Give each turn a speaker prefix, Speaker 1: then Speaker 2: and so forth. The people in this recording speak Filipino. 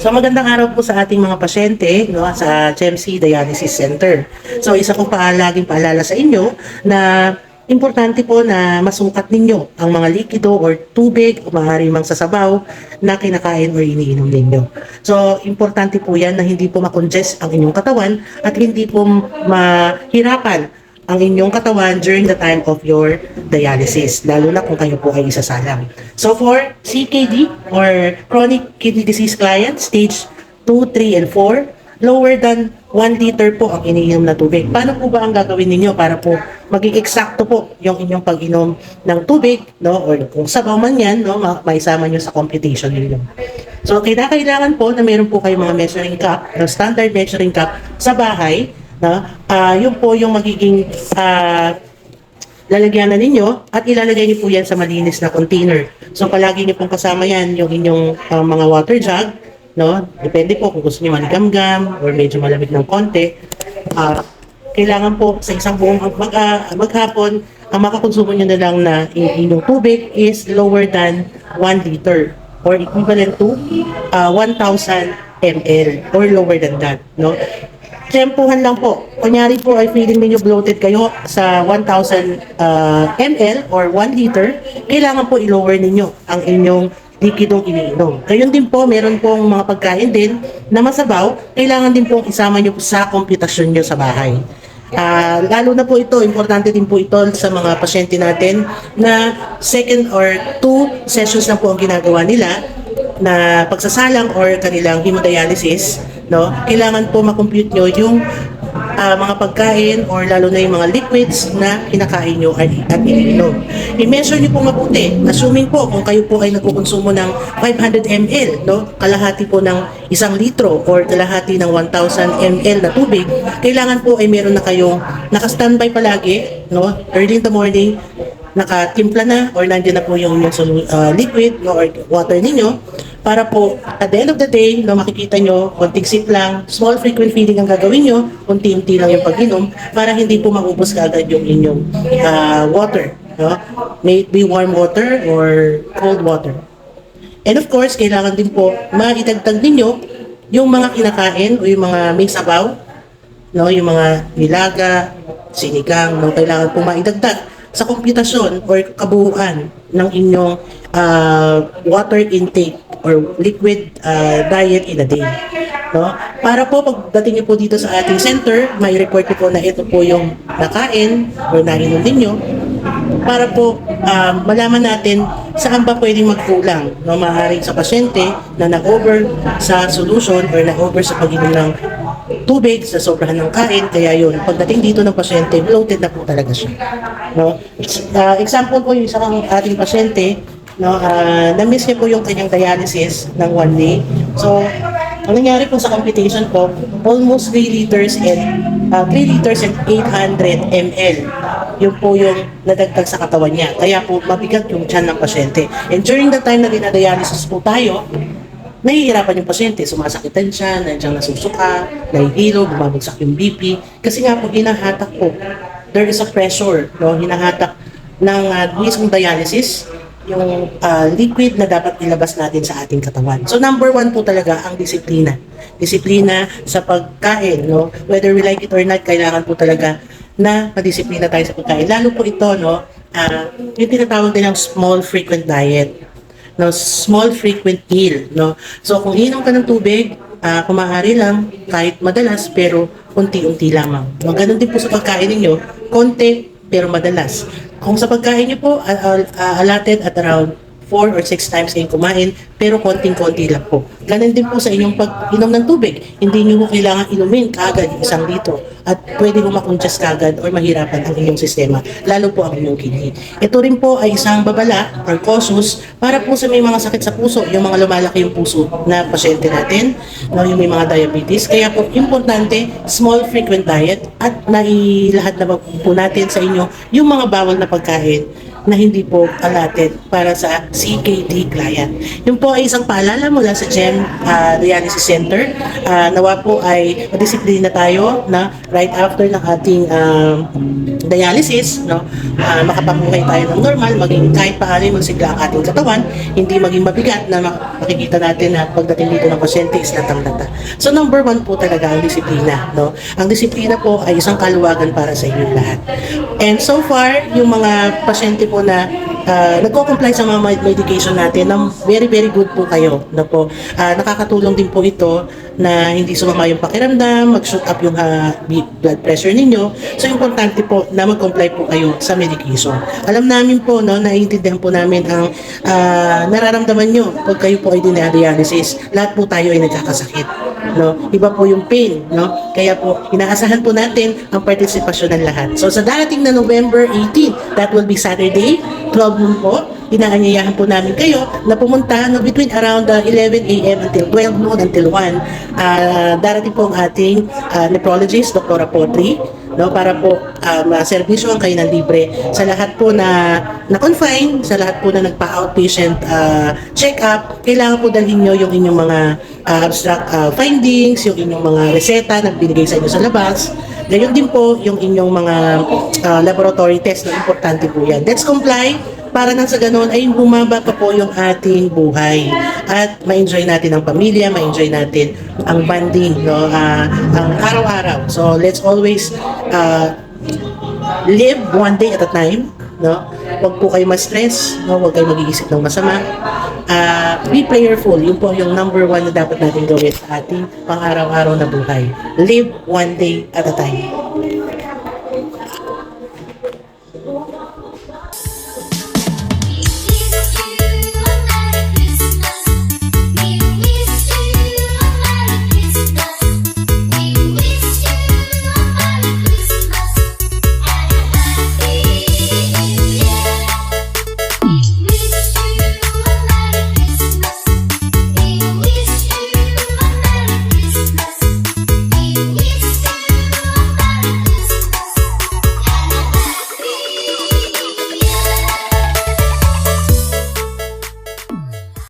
Speaker 1: So magandang araw po sa ating mga pasyente, no, sa GEMC Dialysis Center. So isa ko pa laging paalala sa inyo na importante po na masukat ninyo ang mga likido or tubig o maaari mang sasabaw na kinakain o iniinom ninyo. So importante po yan na hindi po makongest ang inyong katawan at hindi po mahirapan ang inyong katawan during the time of your dialysis, lalo na kung kayo po ay isasalang. So for CKD or chronic kidney disease clients, stage 2, 3, and 4, lower than 1 liter po ang iniinom na tubig. Paano po ba ang gagawin ninyo para po maging eksakto po yung inyong pag-inom ng tubig, no? Or kung sabaw man yan, no, maisama nyo sa computation ninyo. So kailangan po na meron po kayong mga measuring cup, standard measuring cup sa bahay, na yun po yung magiging lalagyanan ninyo at ilalagay niyo po yan sa malinis na container. So palagi niyo pong kasama yan yung inyong mga water jug, no? Depende po kung gusto niyo manigamgam or medyo malamig ng konti. Kailangan po sa isang buong maghapon, ang makakonsumo niyo na lang na inyong tubig is lower than 1 liter or equivalent to 1,000 ml or lower than that, no? Tempuhan lang po. Kunyari po ay feeling niyo bloated kayo sa 1,000 ml or 1 liter, kailangan po i-lower ninyo ang inyong likidong iniinom. Gayon din po, meron pong mga pagkain din na masabaw, kailangan din pong isama nyo sa komputasyon nyo sa bahay. Lalo na po ito, importante din po ito sa mga pasyente natin na second or 2 sessions na po ang ginagawa nila na pagsasalang or kanilang hemodialysis, no? Kailangan po makompute nyo yung mga pagkain or lalo na yung mga liquids na kinakain nyo at iniinom. I-measure nyo po mabuti. Assuming po kung kayo po ay nagkukonsumo ng 500 ml, no? Kalahati po ng 1 litro or kalahati ng 1,000 ml na tubig, kailangan po ay meron na kayong naka-standby palagi, no? Early in the morning, nakatimpla na or nandiyan na po yung liquid, no, or water ninyo para po at the end of the day, no, makikita nyo, konting sip lang, small frequent feeding ang gagawin nyo, unti-unti lang yung pag-inom para hindi po maubos kaagad yung inyong water, no? May it be warm water or cold water. And of course, kailangan din po maidagdag ninyo yung mga kinakain o yung mga may sabaw, no, yung mga nilaga, sinigang, no, kailangan po maidagdag sa komputasyon or kabuuan ng inyong water intake or liquid diet in a day. No? Para po pagdating niyo po dito sa ating center, may report po na ito po yung nakain or nainom ninyo para po malaman natin saan ba pwedeng magkulang, no? Maaaring sa pasyente na nag-over sa solution or nag-over sa pag-inom ng tubig sa sobrahan ng kain, kaya yun, pagdating dito ng pasyente, bloated na po talaga siya. No? Example po yung isang ating pasyente, no, na-miss niya po yung kanyang dialysis ng 1 day. So, ang nangyari po sa computation po, almost 3 liters and 800 ml. Yun po yung nadagdag sa katawan niya. Kaya po mabigat yung tiyan ng pasyente. And during the time na dinadialysis po tayo, nahihirapan yung pasyente, sumasakitan siya, nandiyan nasusuka, nahihilo, bumabagsak yung BP. Kasi nga po, hinahatak po. There is a pressure, no? Hinahatak ng mismong dialysis, yung liquid na dapat ilabas natin sa ating katawan. So number 1 po talaga ang disiplina. Disiplina sa pagkain, no? Whether we like it or not, kailangan po talaga na madisiplina tayo sa pagkain. Lalo po ito, no? Yung tinatawag nilang small frequent diet. No, small frequent meal, no. So kung inom ka ng tubig, kung maaari lang kahit madalas pero unti-unti lamang. No, ganun din po sa pagkain ninyo, konti pero madalas. Kung sa pagkain niyo po allotted at around 4 or 6 times kayong kumain, pero konting-konti lang po. Ganun din po sa inyong pag-inom ng tubig. Hindi niyo po kailangan inumin kaagad 1 litro at pwede mo makongest kaagad or mahirapan ang inyong sistema, lalo po ang inyong kidney. Ito rin po ay isang babala or causus para po sa may mga sakit sa puso, yung mga lumalaki yung puso na pasyente natin, no, yung may mga diabetes. Kaya po importante, small frequent diet at nailahat na po natin sa inyo yung mga bawal na pagkain na hindi po allotted para sa CKD client. Yun po ay isang paalala mula sa GEM Dialysis Center. Nawa po ay disiplina tayo na right after ng ating dialysis, no, makapabuhay tayo ng normal, maging kahit paano magsigla ang ating katawan, hindi maging mabigat na makikita natin na pagdating dito ng pasyente is latang-lata. So number one po talaga ang disiplina. No? Ang disiplina po ay isang kaluwagan para sa inyong lahat. And so far, yung mga pasyente po na nagko-comply sa mga medication natin, very very good po kayo. No po. Nakakatulong din po ito na hindi sumama yung pakiramdam, mag-shoot up yung blood pressure ninyo. So importante po na mag-comply po kayo sa medication. Alam namin po, no, naiintindihan po namin ang nararamdaman nyo pag kayo po ay dinadialysis. Lahat po tayo ay nagkakasakit. No? Iba po yung pain, no? Kaya po inaasahan po natin ang partisipasyon ng lahat. So sa darating na November 18, that will be Saturday, 12 noon po, inaanyayahan po namin kayo na pumunta no, between around 11 a.m. until 12 noon until 1. Darating po ang ating nephrologist, Dr. Potri, no, para po maservisyohan kayo ng libre sa lahat po na confine, sa lahat po na nagpa-outpatient check-up. Kailangan po dalhin nyo yung inyong mga abstract findings, yung inyong mga reseta na binigay sa inyo sa labas. Gayon din po yung inyong mga laboratory test na importante po yan. Let's comply para nang sa ganun ay bumaba pa po yung ating buhay at ma-enjoy natin ang pamilya, ma-enjoy natin ang bonding, no, ang araw-araw. So let's always live one day at a time, no? Huwag po kayo ma-stress, no? Huwag kayo mag-iisip ng masama. Be prayerful. Yun po yung number one na dapat natin gawin sa ating pang-araw-araw na buhay. Live one day at a time.